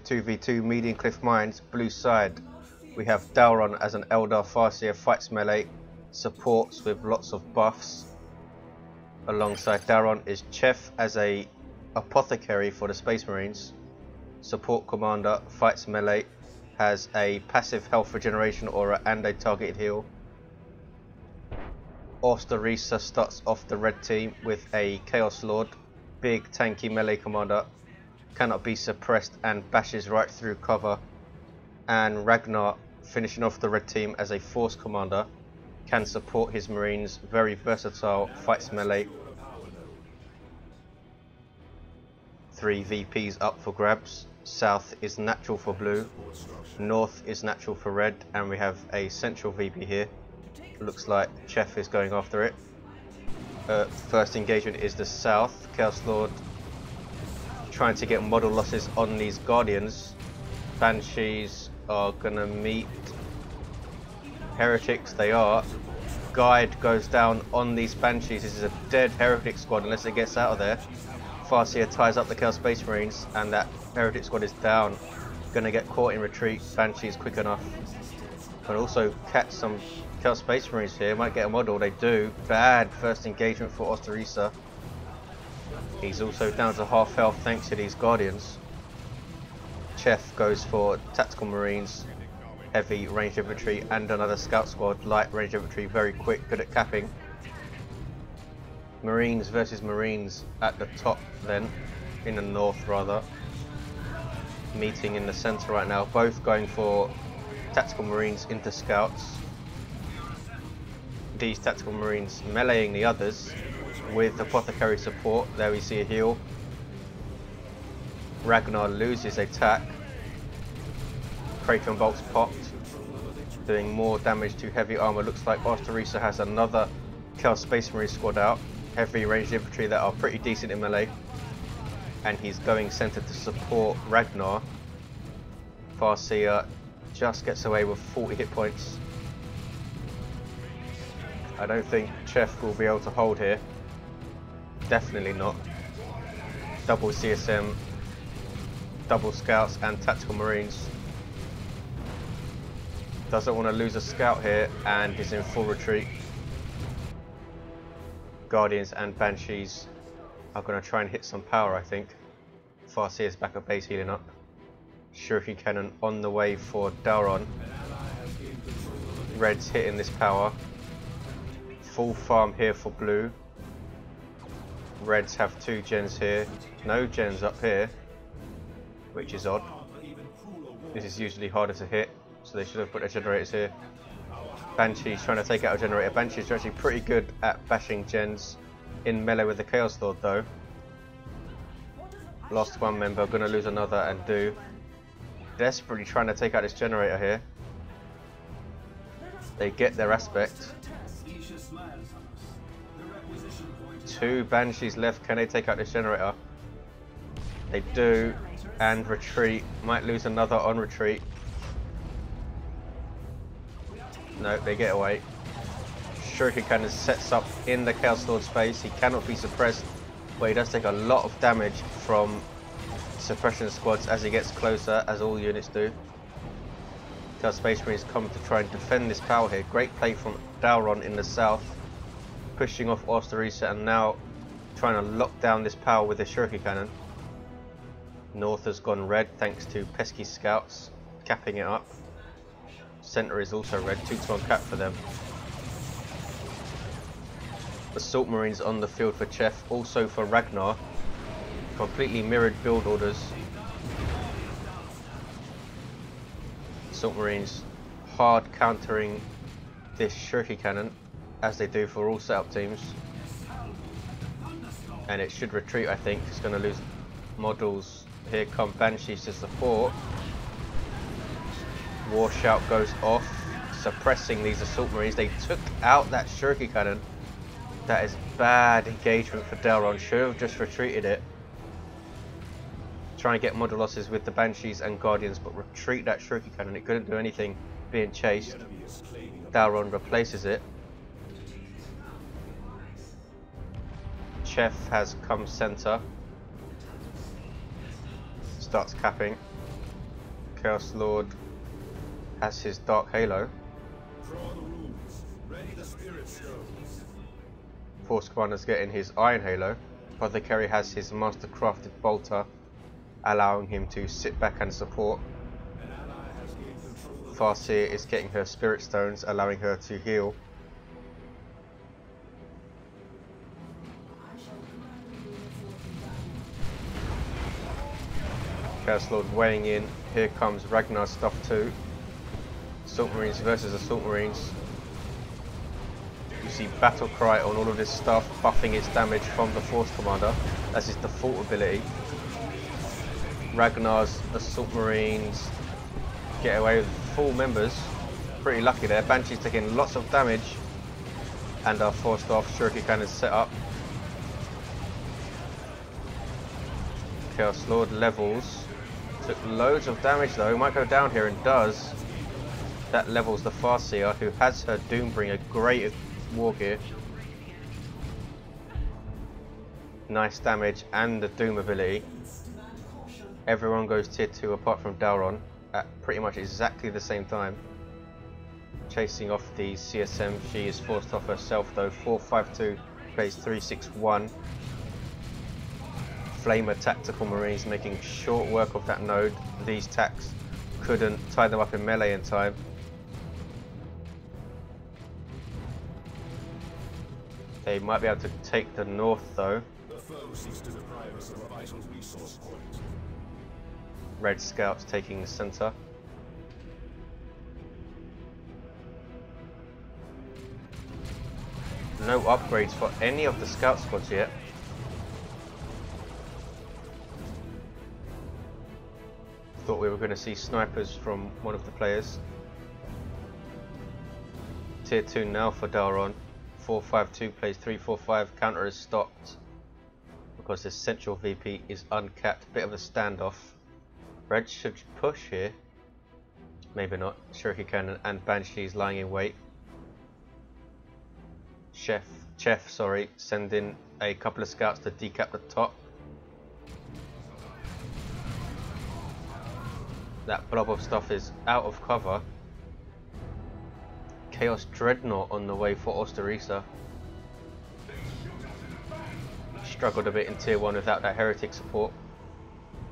2v2 Medean Cliff Mines, blue side. We have Dalr0n as an Eldar Farseer, fights melee, supports with lots of buffs. Alongside Dalr0n is Cheff as a Apothecary for the Space Marines, support commander, fights melee, has a passive health regeneration aura and a targeted heal. AusterRiese starts off the red team with a Chaos Lord, big tanky melee commander, cannot be suppressed and bashes right through cover. And RAGNAR finishing off the red team as a force commander, can support his marines, very versatile, fights melee. 3 VPs up for grabs. South is natural for blue, north is natural for red, and we have a central VP here. Looks like Cheff is going after it. First engagement is the south. Chaos Lord trying to get model losses on these Guardians. Banshees are gonna meet Heretics, they are. Guide goes down on these Banshees. This is a dead Heretic squad unless it gets out of there. Farseer ties up the Chaos Space Marines and that Heretic squad is down. Gonna get caught in retreat. Banshees quick enough. Can also catch some Chaos Space Marines here. Might get a model, they do. Bad first engagement for AusterRiese. He's also down to half health thanks to these Guardians. Cheff goes for Tactical Marines, heavy ranged infantry and another scout squad, light ranged infantry, very quick, good at capping. Marines versus Marines at the top then, in the north rather. Meeting in the centre right now, both going for Tactical Marines into scouts. These Tactical Marines meleeing the others with Apothecary support. There we see a heal. RAGNAR loses attack. Kraton bolts popped, doing more damage to heavy armor. Looks like AusterRiese has another Chaos Space Marine squad out. Heavy ranged infantry that are pretty decent in melee. And he's going center to support RAGNAR. Farseer just gets away with 40 hit points. I don't think Cheff will be able to hold here. Definitely not. Double CSM, double scouts and tactical marines. Doesn't want to lose a scout here and is in full retreat. Guardians and Banshees are going to try and hit some power, I think. Farseer's back at base healing up. Shuriken Cannon on the way for Dalr0n. Red's hitting this power. Full farm here for blue. Reds have 2 gens here. No gens up here, which is odd. This is usually harder to hit, so they should have put their generators here. Banshee's trying to take out a generator. Banshees are actually pretty good at bashing gens in melee with the Chaos Lord though. Lost one member, gonna lose another and do. Desperately trying to take out this generator here. They get their aspect. 2 Banshees left, can they take out this generator? They do, and retreat. Might lose another on retreat. No, they get away. Shuriken Cannon sets up in the Chaos Lord's face. He cannot be suppressed, but he does take a lot of damage from suppression squads as he gets closer, as all units do. Chaos Space Marines come to try and defend this power here. Great play from Dalr0n in the south, pushing off AusterRiese and now trying to lock down this power with the Shuriken Cannon. North has gone red thanks to pesky scouts capping it up. Centre is also red, 2-to-1 cap for them. Assault Marines on the field for Cheff, also for RAGNAR. Completely mirrored build orders. Assault Marines hard countering this Shuriken Cannon, as they do for all setup teams. And it should retreat, I think. It's going to lose models. Here come Banshees to support. War Shout goes off, suppressing these Assault Marines. They took out that Shuriken Cannon. That is bad engagement for Dalr0n. Should have just retreated it. Try and get model losses with the Banshees and Guardians, but retreat that Shuriken Cannon. It couldn't do anything being chased. Dalr0n replaces it. Cheff has come center. Starts capping. Chaos Lord has his Dark Halo. Force Commander's getting his Iron Halo. Apothecary has his Master Crafted Bolter, allowing him to sit back and support. Farseer is getting her Spirit Stones, allowing her to heal. Chaos Lord weighing in. Here comes Ragnar's stuff too. Assault Marines versus Assault Marines. You see Battle Cry on all of this stuff, buffing its damage from the Force Commander. That's his default ability. Ragnar's Assault Marines get away with full members. Pretty lucky there. Banshee's taking lots of damage and are forced off. Shuriken Cannon set up. Chaos Lord levels. Took loads of damage though. Might go down here and does. That levels the Farseer, who has her Doombringer, great war gear. Nice damage and the Doom ability. Everyone goes tier 2 apart from Dalr0n at pretty much exactly the same time. Chasing off the CSM, she is forced off herself though. 452 plays 361. Flamer Tactical Marines making short work of that node. These tacks couldn't tie them up in melee in time. They might be able to take the north though. The foe seeks to deprive us of a vital resource point. Red Scouts taking the center. No upgrades for any of the scout squads yet. Thought we were going to see snipers from one of the players. Tier 2 now for Dalr0n. 452 plays 345. Counter is stopped because this central VP is uncapped. Bit of a standoff. Red should push here. Maybe not. Shuriken Cannon and Banshees lying in wait. Cheff, sending a couple of scouts to decap the top. That blob of stuff is out of cover. Chaos Dreadnought on the way for AusterRiese. Struggled a bit in tier 1 without that heretic support.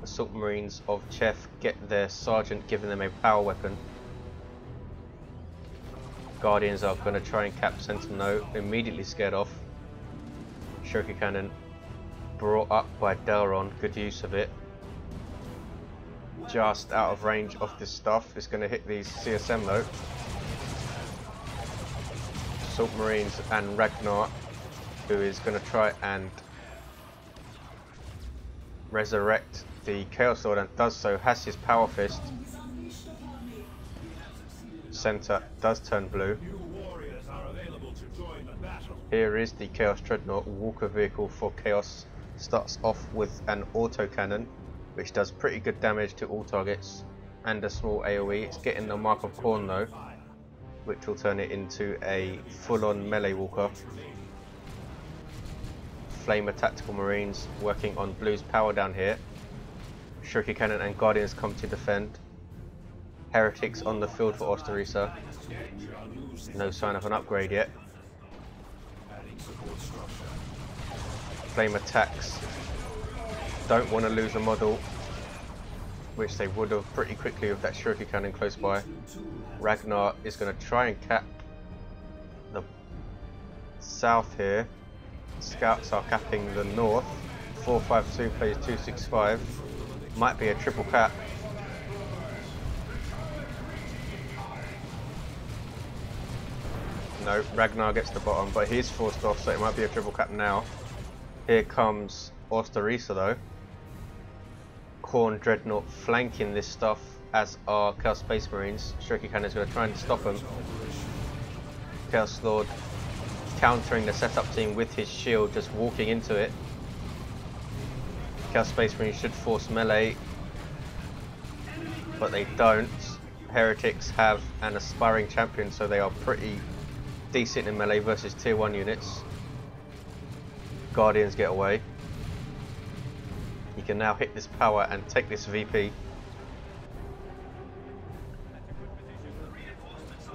Assault Marines of Cheff get their sergeant giving them a power weapon. Guardians are going to try and cap Sentinel, immediately scared off. Shuriken Cannon brought up by Dalr0n, good use of it. Just out of range of this stuff. It's going to hit these CSM though. Assault Marines and Ragnar, who is going to try and resurrect the Chaos Lord, and does so, has his Power Fist. Center does turn blue. Here is the Chaos Dreadnought, Walker vehicle for Chaos. Starts off with an autocannon, which does pretty good damage to all targets, and a small AoE. It's getting the Mark of Khorne though, which will turn it into a full-on melee walker. Flamer Tactical Marines working on blue's power down here. Shuriken Cannon and Guardians come to defend. Heretics on the field for AusterRiese. No sign of an upgrade yet. Flame attacks. Don't want to lose a model, which they would have pretty quickly with that Shuriken Cannon close by. Ragnar is going to try and cap the south here. Scouts are capping the north. 452 plays 265. Might be a triple cap. No, Ragnar gets the bottom, but he's forced off, so it might be a triple cap now. Here comes AusterRiese though. Khorne Dreadnought flanking this stuff, as are Chaos Space Marines. Shuriken Cannon is going to try and stop them. Chaos Lord countering the setup team with his shield, just walking into it. Chaos Space Marines should force melee, but they don't. Heretics have an aspiring champion, so they are pretty decent in melee versus tier 1 units. Guardians get away. He can now hit this power and take this VP.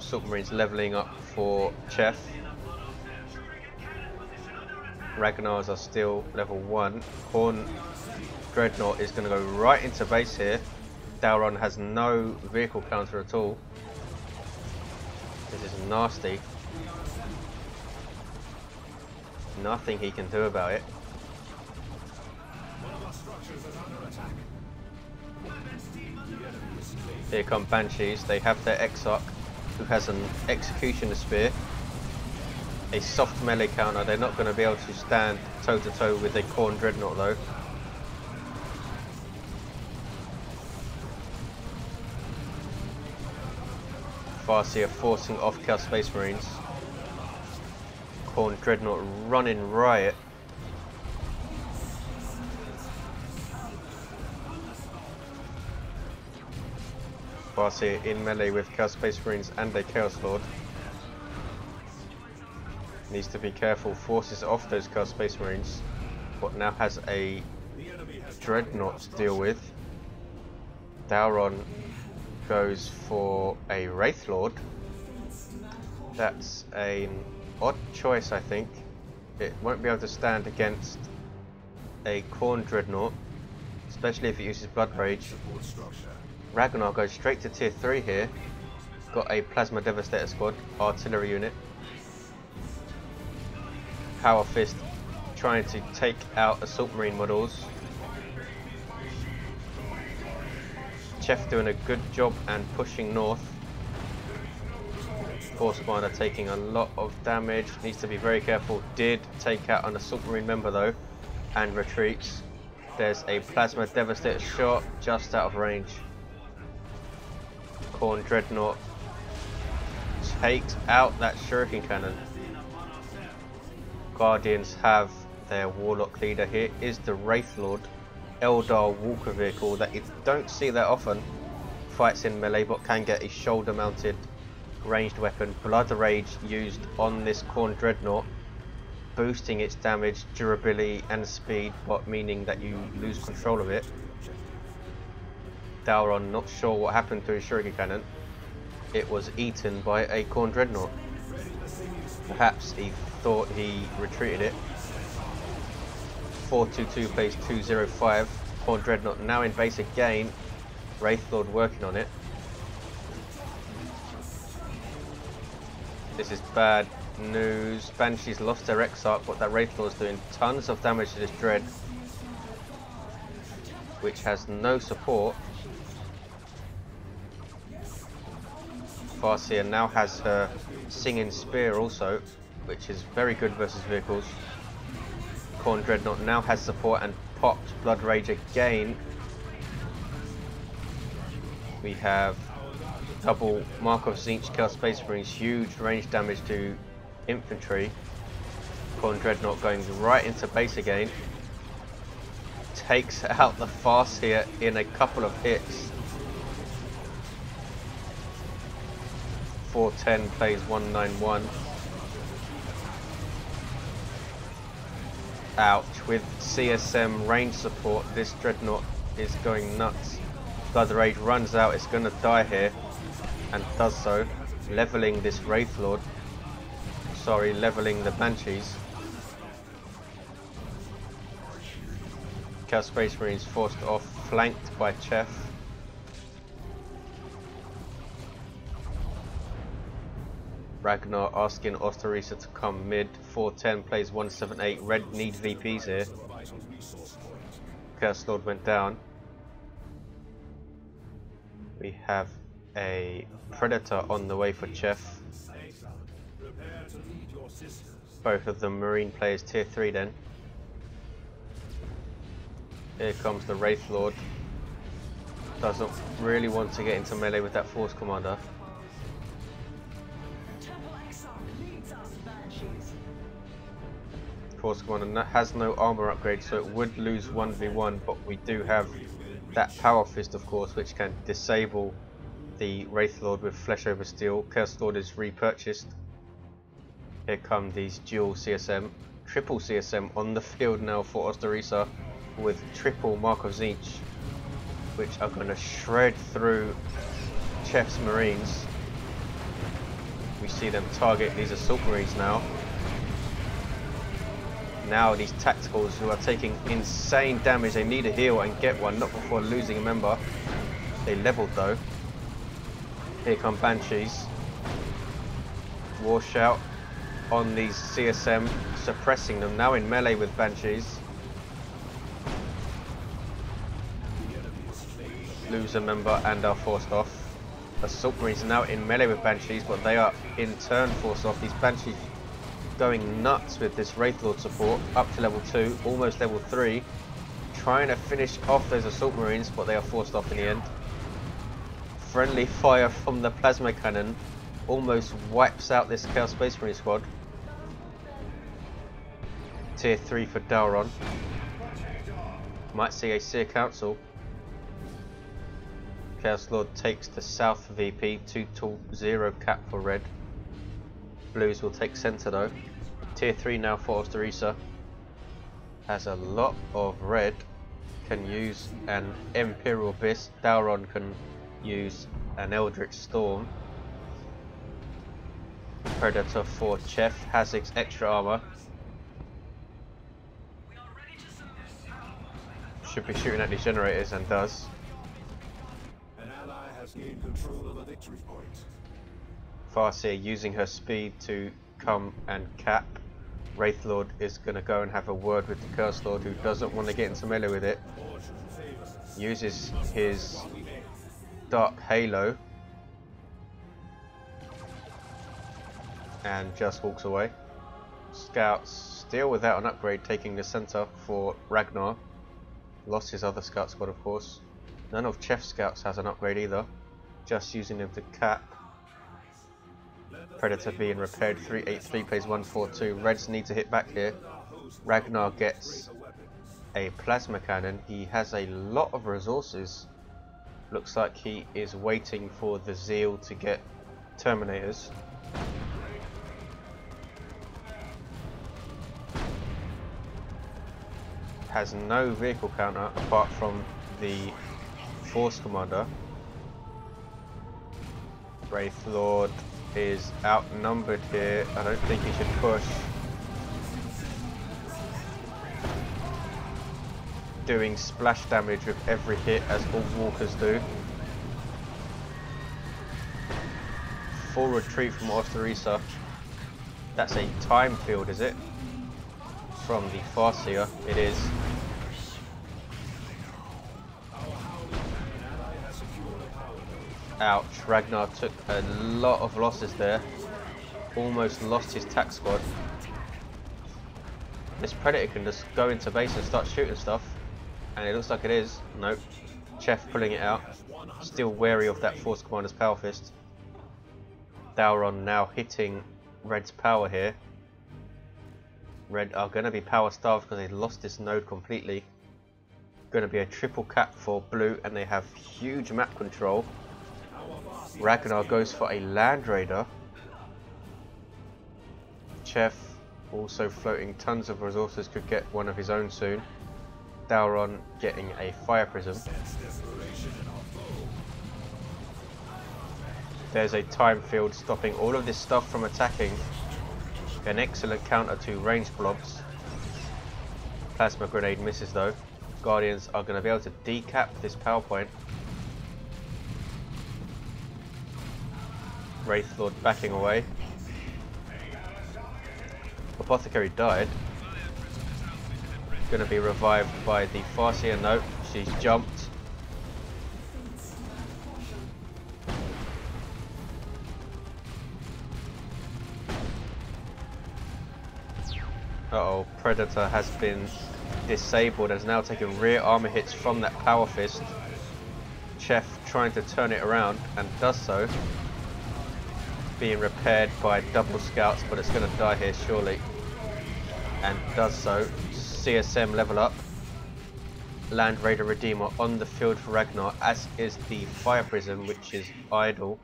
Assault Marines leveling up for Cheff. Ragnars are still level 1. Khorne Dreadnought is going to go right into base here. Dalr0n has no vehicle counter at all. This is nasty. Nothing he can do about it. Here come Banshees. They have their Exarch, who has an Executioner Spear. A soft melee counter. They're not going to be able to stand toe to toe with a Khorne Dreadnought though. Farseer forcing off Chaos Space Marines. Khorne Dreadnought running riot. Farseer in melee with Chaos Space Marines and a Chaos Lord. Needs to be careful, forces off those Chaos Space Marines, but now has a Dreadnought to deal with. Dalr0n goes for a Wraith Lord. That's an odd choice, I think. It won't be able to stand against a Khorne Dreadnought, especially if it uses Blood Rage. Ragnar goes straight to tier 3 here. Got a Plasma Devastator squad, artillery unit. Power Fist trying to take out Assault Marine models. Cheff doing a good job and pushing north. Force Commander taking a lot of damage, needs to be very careful. Did take out an Assault Marine member though, and retreats. There's a Plasma Devastator shot just out of range. Khorne Dreadnought takes out that Shuriken Cannon. Guardians have their Warlock leader. Here is the Wraith Lord, Eldar Walker vehicle that you don't see that often. Fights in melee but can get a shoulder mounted ranged weapon. Blood Rage used on this Khorne Dreadnought, boosting its damage, durability and speed, but meaning that you lose control of it. Dalr0n not sure what happened to his Shuriken Cannon. It was eaten by a Khorne Dreadnought. Perhaps he thought he retreated it. 422 plays 205. Khorne Dreadnought now in base again. Wraith Lord working on it. This is bad news. Banshees lost their Exarch, but that Wraith Lord's doing tons of damage to this Dread, which has no support. Farseer now has her Singing Spear also, which is very good versus vehicles. Khorne Dreadnought now has support and popped Blood Rage again. We have double Mark of Tzeentch Chaos Space Marines, huge range damage to infantry. Khorne Dreadnought going right into base again. Takes out the Farseer in a couple of hits. 410 plays 191. Ouch. With CSM range support, this Dreadnought is going nuts. Blood Rage runs out, it's going to die here, and does so, leveling this Wraith Lord. Sorry, leveling the Banshees. Chaos Space Marines forced off, flanked by Cheff. Ragnar asking AusterRiese to come mid. 410 plays 178. Red need VPs here. Chaos Lord went down. We have a Predator on the way for Cheff. Both of them Marine players tier 3 then. Here comes the Wraith Lord. Doesn't really want to get into melee with that Force Commander. Force Commander has no armor upgrade, so it would lose 1v1, but we do have that Power Fist, of course, which can disable the Wraith Lord with Flesh over Steel. Chaos Lord is repurchased. Here come these dual CSM, triple CSM on the field now for AusterRiese, with triple Mark of Tzeentch, which are going to shred through Cheff's Marines. We see them target these assault marines now. Now these tacticals who are taking insane damage, they need a heal and get one, not before losing a member. They leveled though. Here come Banshees. War shout on these CSM, suppressing them, now in melee with Banshees. Lose a member and are forced off. Assault Marines are now in melee with Banshees, but they are in turn forced off. These Banshees going nuts with this Wraith Lord support, up to level 2, almost level 3. Trying to finish off those Assault Marines, but they are forced off in the end. Friendly fire from the Plasma Cannon almost wipes out this Chaos Space Marine squad. Tier 3 for Dalr0n. Might see a Seer Council. Chaos Lord takes the South VP, 2-0 cap for red. Blues will take centre though. Tier 3 now for AusterRiese. Has a lot of red. Can use an Imperial Abyss. Dalr0n can use an Eldritch Storm. Predator for Cheff. Has extra armour. Should be shooting at these generators and does. An ally has gained control of a victory point. Farseer using her speed to come and cap. Wraith Lord is going to go and have a word with the Curse Lord, who doesn't want to get into melee with it. Uses his Dark Halo and just walks away. Scouts still without an upgrade, taking the center for Ragnar. Lost his other scout squad, of course. None of Cheff's scouts has an upgrade either. Just using them to cap. Predator being repaired. 383 plays 142. Reds need to hit back here. Ragnar gets a plasma cannon. He has a lot of resources. Looks like he is waiting for the Zeal to get Terminators. Has no vehicle counter apart from the Force Commander. Wraith Lord is outnumbered here. I don't think he should push. Doing splash damage with every hit, as all walkers do. Full retreat from AusterRiese. That's a time field, is it? From the Farseer, it is. Ouch, Ragnar took a lot of losses there. Almost lost his tack squad. This Predator can just go into base and start shooting stuff. And it looks like it is. Nope. Cheff pulling it out. Still wary of that Force Commander's Power Fist. Dalr0n now hitting Red's power here. Red are going to be power starved because they lost this node completely. Going to be a triple cap for blue, and they have huge map control. Ragnar goes for a Land Raider. Cheff also floating tons of resources, could get one of his own soon. Dalr0n getting a Fire Prism. There's a time field stopping all of this stuff from attacking. An excellent counter to ranged blobs. Plasma grenade misses though. Guardians are going to be able to decap this power point. Wraith Lord backing away. Apothecary died. Going to be revived by the Farseer. No, she's jumped. Uh-oh, Predator has been disabled and is now taking rear armor hits from that Power Fist. Cheff trying to turn it around and does so. Being repaired by double scouts, but it's going to die here surely. And does so. CSM level up. Land Raider Redeemer on the field for Ragnar, as is the Fire Prism, which is idle.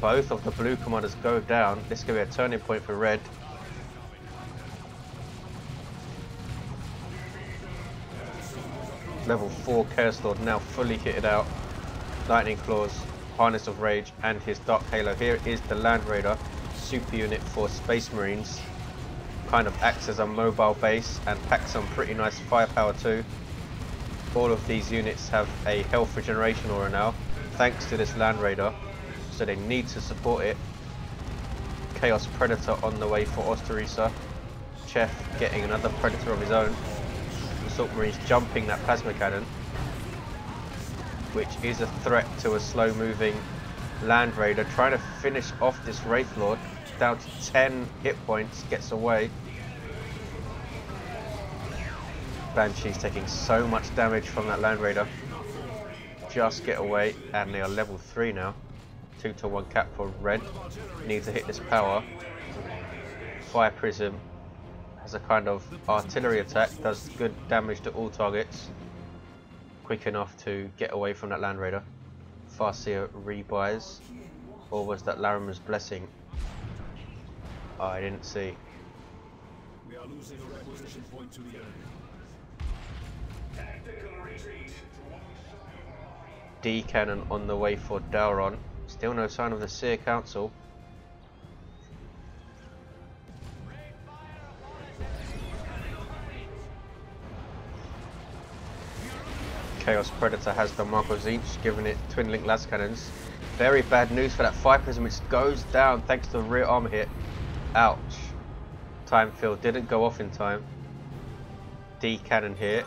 Both of the blue commanders go down. This could be a turning point for red. Level 4 Chaos Lord now fully kitted out. Lightning Claws Harness of Rage and his Dark Halo. Here is the Land Raider, super unit for Space Marines. Kind of acts as a mobile base and packs some pretty nice firepower too. All of these units have a health regeneration aura now, thanks to this Land Raider, so they need to support it. Chaos Predator on the way for AusterRiese. Cheff getting another Predator of his own. Assault Marines jumping that Plasma Cannon, which is a threat to a slow moving Land Raider. Trying to finish off this Wraith Lord, down to 10 hit points, gets away. Banshee's taking so much damage from that Land Raider. Just get away, and they are level 3 now. 2-to-1 cap for red. Need to hit this power. Fire Prism has a kind of artillery attack, does good damage to all targets. Quick enough to get away from that Land Raider. Farseer rebuys. Or was that Larimer's Blessing? Oh, I didn't see. We are losing a requisition point to the enemy. D cannon on the way for Dalr0n. Still no sign of the Seer Council. Chaos Predator has the Mark of Tzeentch, giving it twin link las cannons. Very bad news for that Fire Prism, which goes down thanks to the rear armor hit. Ouch. Time field didn't go off in time. D cannon here.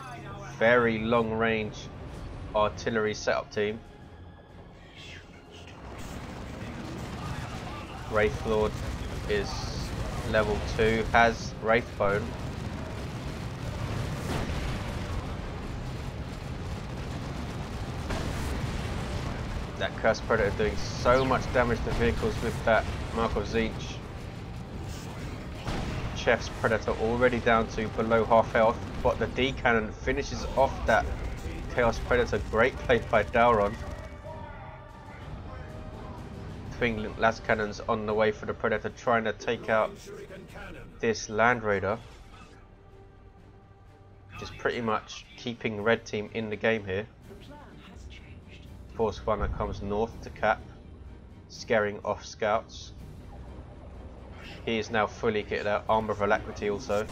Very long range artillery setup team. Wraith Lord is level 2, has Wraithbone. That Cursed Predator doing so much damage to vehicles with that Mark of Tzeentch. Cheff's Predator already down to below half health, but the D cannon finishes off that Chaos Predator. Great play by Dalr0n. Twin las cannons on the way for the Predator, trying to take out this Land Raider. Just pretty much keeping red team in the game here. Force Runner comes north to cap, scaring off scouts. He is now fully kitted out, Armor of Alacrity also.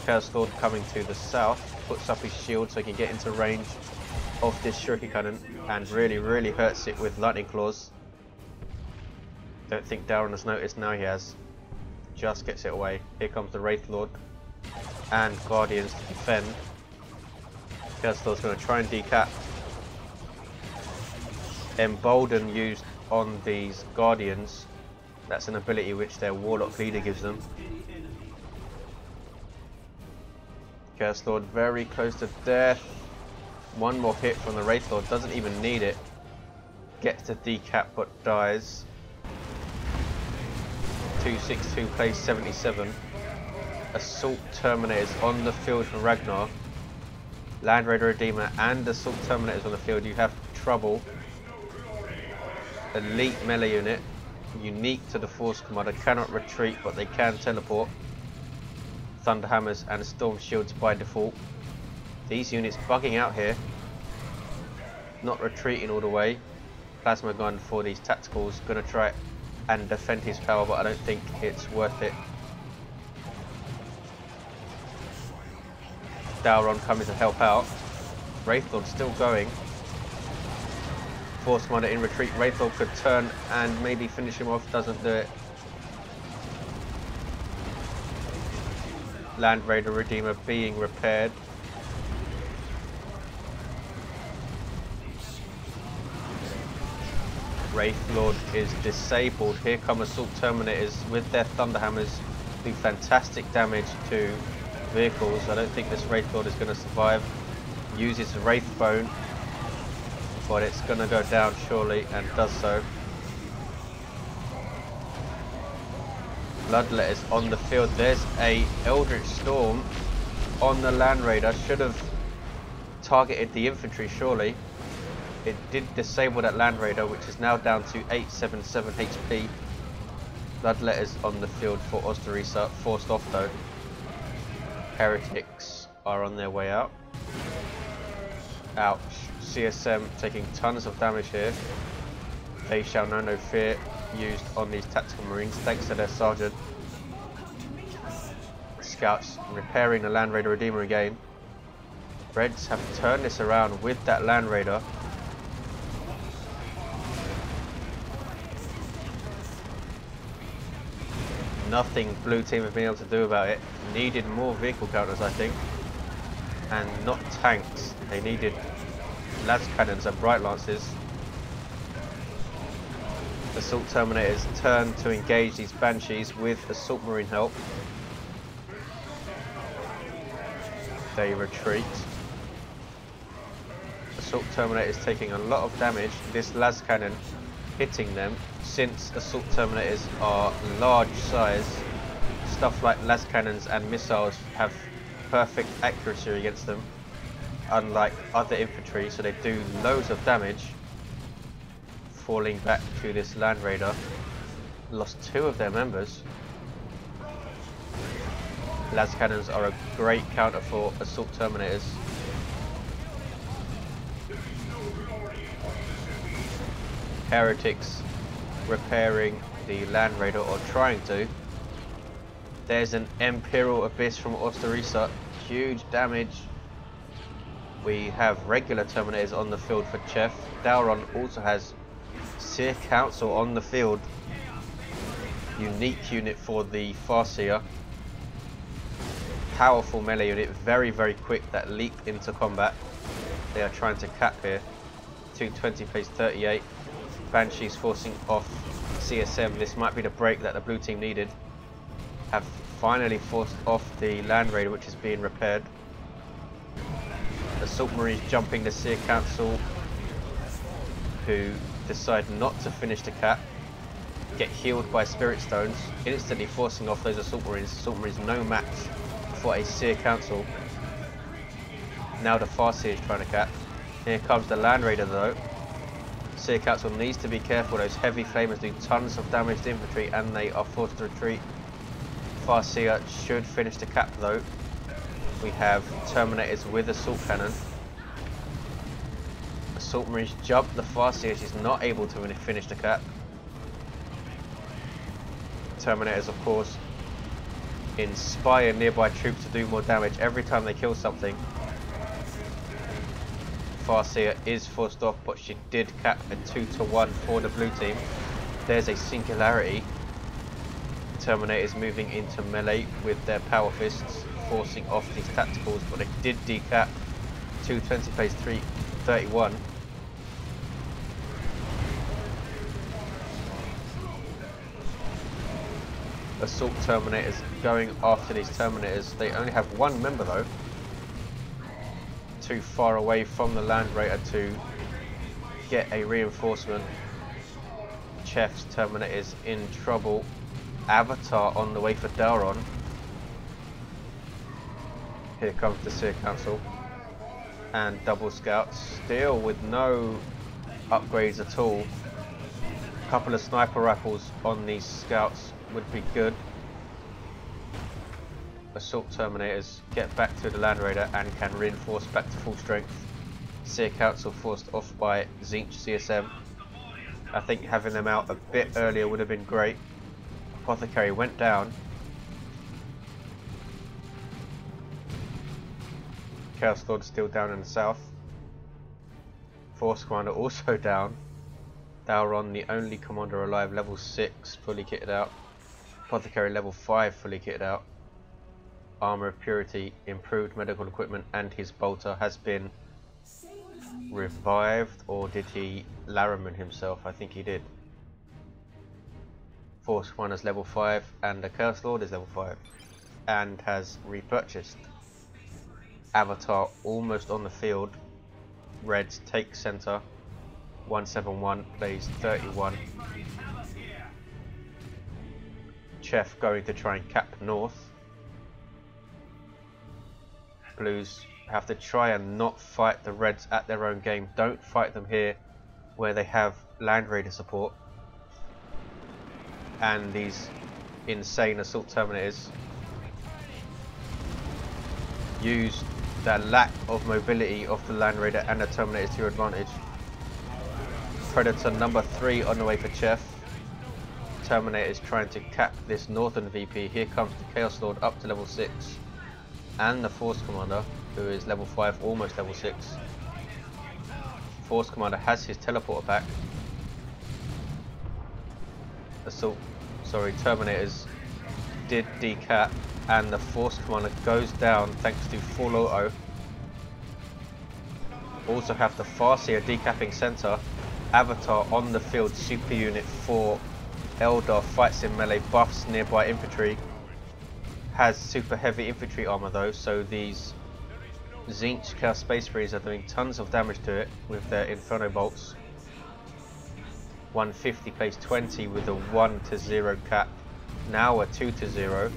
Chaos Lord coming to the south, puts up his shield so he can get into range of this Shuriken Cannon and really hurts it with Lightning Claws. Don't think Dalr0n has noticed, now he has. Just gets it away. Here comes the Wraith Lord and Guardians to defend. Chaos Lord's going to try and decap. Embolden used on these Guardians. That's an ability which their Warlock leader gives them. Chaos Lord very close to death. One more hit from the Wraith Lord, doesn't even need it. Gets to decap but dies. 262 plays 77. Assault Terminators on the field for Ragnar. Land Raider Redeemer and Assault Terminators on the field. You have trouble. Elite melee unit, unique to the Force Commander, cannot retreat but they can teleport. Thunderhammers and Storm Shields by default. These units bugging out here, not retreating all the way. Plasma Gun for these tacticals, gonna try and defend his power, but I don't think it's worth it. Dalr0n coming to help out. Wraith Lord still going. Force Commander in retreat. Wraith Lord could turn and maybe finish him off, doesn't do it. Land Raider Redeemer being repaired. Wraith Lord is disabled. Here come Assault Terminators with their Thunderhammers, do fantastic damage to vehicles. I don't think this Wraith Lord is going to survive. Uses Wraithbone, but it's going to go down surely, and does so. Bloodletters on the field. There's a Eldritch Storm on the Land Raider. Should have targeted the infantry surely. It did disable that Land Raider, which is now down to 877 HP. Bloodletters on the field for AusterRiese, forced off though. Heretics are on their way out. Ouch. CSM taking tons of damage here. They shall know no fear used on these tactical marines thanks to their sergeant. Scouts repairing the Land Raider Redeemer again. Reds have turned this around with that Land Raider. Nothing blue team have been able to do about it. Needed more vehicle counters, I think. And not tanks. They needed las cannons and bright lances. Assault Terminators turn to engage these Banshees with Assault Marine help. They retreat. Assault Terminator is taking a lot of damage. This las cannon hitting them, since Assault Terminators are large size. Stuff like las cannons and missiles have perfect accuracy against them, unlike other infantry, so they do loads of damage. Falling back to this Land Raider. Lost 2 of their members. Las cannons are a great counter for Assault Terminators. Heretics repairing the Land Raider, or trying to. There's an Imperial Abyss from AusterRiese. Huge damage. We have regular Terminators on the field for Cheff. Dalr0n also has Seer Council on the field. Unique unit for the Farseer. Powerful melee unit, very quick, that leap into combat. They are trying to cap here. 220 plays 38. Banshees forcing off CSM. This might be the break that the blue team needed. Have finally forced off the Land Raider, which is being repaired. Assault Marines jumping the Seer Council, who decide not to finish the cap. Get healed by Spirit Stones, instantly forcing off those Assault Marines. Assault Marines no match for a Seer Council. Now the Farseer is trying to cap. Here comes the Land Raider though. Seer Council needs to be careful. Those heavy flamers do tons of damage to infantry and they are forced to retreat. Farseer should finish the cap though. We have Terminators with Assault Cannon. Assault Marines jump the Farseer. She's not able to finish the cap. Terminators, of course, inspire nearby troops to do more damage every time they kill something. Farseer is forced off, but she did cap a 2-to-1 for the blue team. There's a singularity. Terminators moving into melee with their power fists, forcing off these tacticals, but they did decap. 220 plays 331. Assault Terminators going after these Terminators. They only have 1 member though. Too far away from the Land Raider to get a reinforcement. Cheff's Terminators in trouble. Avatar on the way for Dalr0n. Here comes the Seer Council. And double scouts, still with no upgrades at all. A couple of sniper rifles on these scouts would be good. Assault Terminators get back to the Land Raider and can reinforce back to full strength. Seer Council forced off by Zinch CSM. I think having them out a bit earlier would have been great. Apothecary went down. Chaos Lord still down in the south. Force Commander also down. Dalr0n, the only commander alive, level 6, fully kitted out. Apothecary level 5, fully kitted out. Armor of Purity, improved medical equipment, and his bolter has been revived. Or did he Laraman himself? I think he did. Force Commander's level 5, and the Chaos Lord is level 5, and has repurchased. Avatar almost on the field. Reds take center. 171 plays 31. Cheff going to try and cap north. Blues have to try and not fight the Reds at their own game. Don't fight them here where they have Land Raider support and these insane Assault Terminators. Use the lack of mobility of the Land Raider and the Terminators to your advantage. Predator number 3 on the way for Cheff. Terminator is trying to cap this northern VP. Here comes the Chaos Lord up to level 6. And the Force Commander, who is level 5, almost level 6. Force Commander has his teleporter back. Terminators did decap, and the Force Commander goes down thanks to full auto. Also have the Farseer decapping center. Avatar on the field, super unit for Eldar, fights in melee, buffs nearby infantry. Has super heavy infantry armor though, so these Tzeentch Chaos Space Marines are doing tons of damage to it with their Inferno Bolts. 150 plays 20 with a 1-0 cap. Now a 2-0.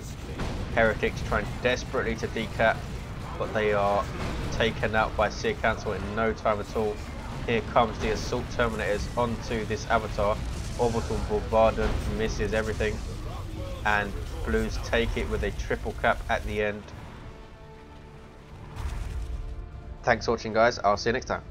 Heretics trying desperately to decap, but they are taken out by Seer Council in no time at all. Here comes the Assault Terminators onto this Avatar. Orbital Bombardment misses everything, and Blues take it with a triple cap at the end. Thanks for watching, guys. I'll see you next time.